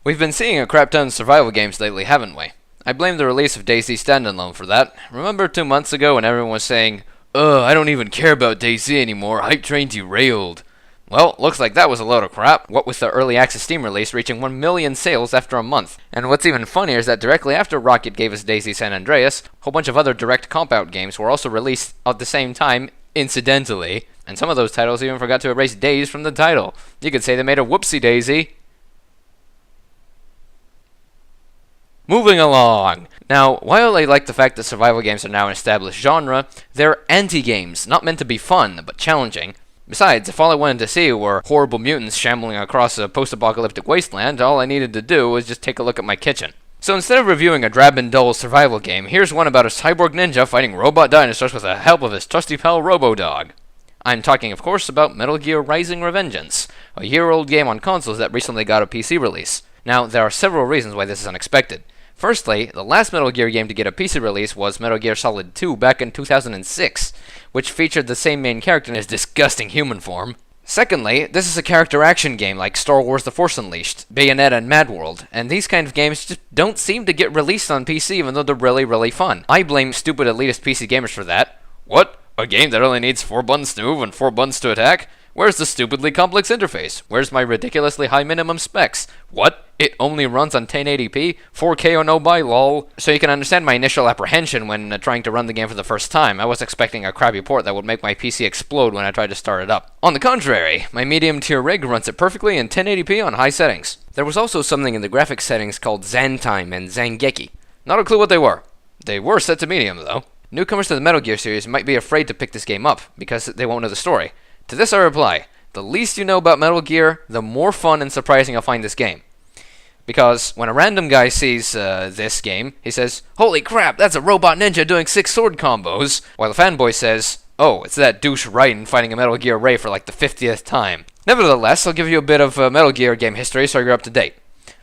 We've been seeing a crap ton of survival games lately, haven't we? I blame the release of DayZ Standalone for that. Remember 2 months ago when everyone was saying, "Ugh, I don't even care about DayZ anymore, hype train derailed." Well, looks like that was a load of crap, what with the early access Steam release reaching 1 million sales after a month. And what's even funnier is that directly after Rocket gave us DayZ San Andreas, a whole bunch of other direct comp-out games were also released at the same time, incidentally. And some of those titles even forgot to erase Days from the title. You could say they made a whoopsie daisy. Moving along. Now, while I like the fact that survival games are now an established genre, they're anti-games, not meant to be fun, but challenging. Besides, if all I wanted to see were horrible mutants shambling across a post-apocalyptic wasteland, all I needed to do was just take a look at my kitchen. So instead of reviewing a drab and dull survival game, here's one about a cyborg ninja fighting robot dinosaurs with the help of his trusty pal Robo-Dog. I'm talking, of course, about Metal Gear Rising: Revengeance, a year-old game on consoles that recently got a PC release. Now, there are several reasons why this is unexpected. Firstly, the last Metal Gear game to get a PC release was Metal Gear Solid 2 back in 2006, which featured the same main character in his disgusting human form. Secondly, this is a character action game like Star Wars The Force Unleashed, Bayonetta, and Mad World, and these kind of games just don't seem to get released on PC even though they're really fun. I blame stupid elitist PC gamers for that. What? A game that only needs 4 buttons to move and 4 buttons to attack? Where's the stupidly complex interface? Where's my ridiculously high minimum specs? What? It only runs on 1080p? 4K or no buy, lol. So you can understand my initial apprehension when trying to run the game for the first time. I was expecting a crappy port that would make my PC explode when I tried to start it up. On the contrary, my medium tier rig runs it perfectly in 1080p on high settings. There was also something in the graphics settings called Zantime and Zangeki. Not a clue what they were. They were set to medium though. Newcomers to the Metal Gear series might be afraid to pick this game up because they won't know the story. To this I reply, the least you know about Metal Gear, the more fun and surprising you'll find this game. Because when a random guy sees this game, he says, "Holy crap, that's a robot ninja doing 6 sword combos," while the fanboy says, "Oh, it's that douche Raiden fighting a Metal Gear Ray for like the 50th time." Nevertheless, I'll give you a bit of Metal Gear game history so you're up to date.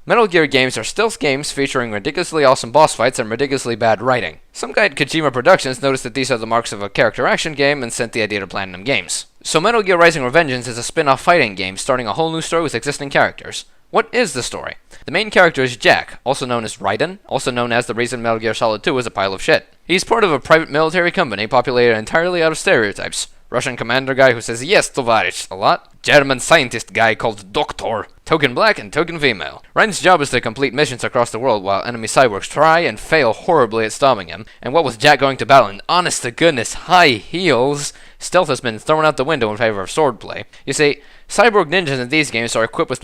Metal Gear games are stealth games featuring ridiculously awesome boss fights and ridiculously bad writing. Some guy at Kojima Productions noticed that these are the marks of a character action game and sent the idea to Platinum Games. So Metal Gear Rising: Revengeance is a spin-off fighting game starting a whole new story with existing characters. What is the story? The main character is Jack, also known as Raiden, also known as the reason Metal Gear Solid 2 is a pile of shit. He's part of a private military company populated entirely out of stereotypes. Russian commander guy who says "yes, tovarish" a lot. German scientist guy called Doctor. Token black and token female. Ryan's job is to complete missions across the world while enemy cyborgs try and fail horribly at stopping him. And what with Jack going to battle in honest-to-goodness high heels, stealth has been thrown out the window in favor of swordplay. You see, cyborg ninjas in these games are equipped with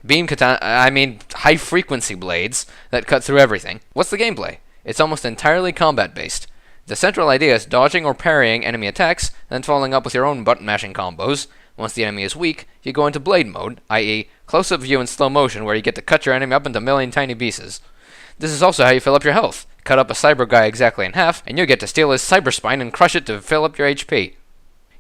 beam katana, high-frequency blades that cut through everything. What's the gameplay? It's almost entirely combat-based. The central idea is dodging or parrying enemy attacks, then following up with your own button-mashing combos. Once the enemy is weak, you go into blade mode, i.e. close-up view in slow motion where you get to cut your enemy up into a million tiny pieces. This is also how you fill up your health. Cut up a cyber guy exactly in half, and you get to steal his cyber spine and crush it to fill up your HP.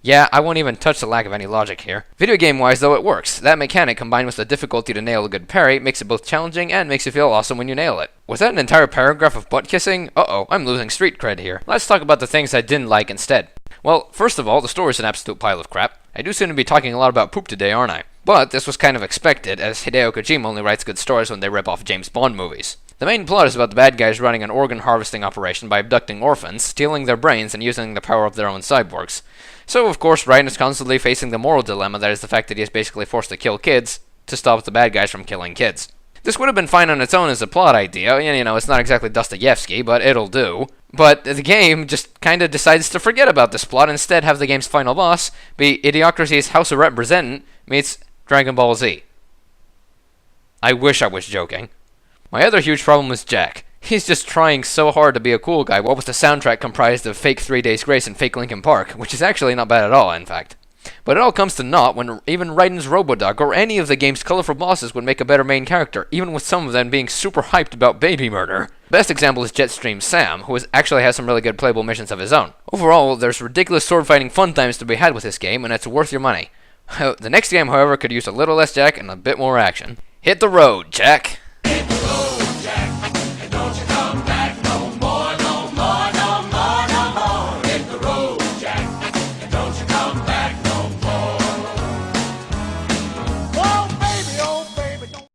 Yeah, I won't even touch the lack of any logic here. Video game-wise though, it works. That mechanic combined with the difficulty to nail a good parry makes it both challenging and makes you feel awesome when you nail it. Was that an entire paragraph of butt kissing? Uh-oh, I'm losing street cred here. Let's talk about the things I didn't like instead. Well, first of all, the story's an absolute pile of crap. I do seem to be talking a lot about poop today, aren't I? But this was kind of expected, as Hideo Kojima only writes good stories when they rip off James Bond movies. The main plot is about the bad guys running an organ harvesting operation by abducting orphans, stealing their brains, and using the power of their own cyborgs. So, of course, Raiden is constantly facing the moral dilemma that is the fact that he is basically forced to kill kids to stop the bad guys from killing kids. This would have been fine on its own as a plot idea, and you know, it's not exactly Dostoevsky, but it'll do. But the game just kinda decides to forget about this plot and instead have the game's final boss be Idiocracy's House of Representative meets Dragon Ball Z. I wish I was joking. My other huge problem is Jack. He's just trying so hard to be a cool guy, what with the soundtrack comprised of fake 3 Days Grace and fake Linkin Park, which is actually not bad at all, in fact. But it all comes to naught when even Raiden's Robo-Dog or any of the game's colorful bosses would make a better main character, even with some of them being super hyped about baby murder. Best example is Jetstream Sam, who actually has some really good playable missions of his own. Overall, there's ridiculous sword fighting fun times to be had with this game, and it's worth your money. The next game, however, could use a little less Jack and a bit more action. Hit the road, Jack!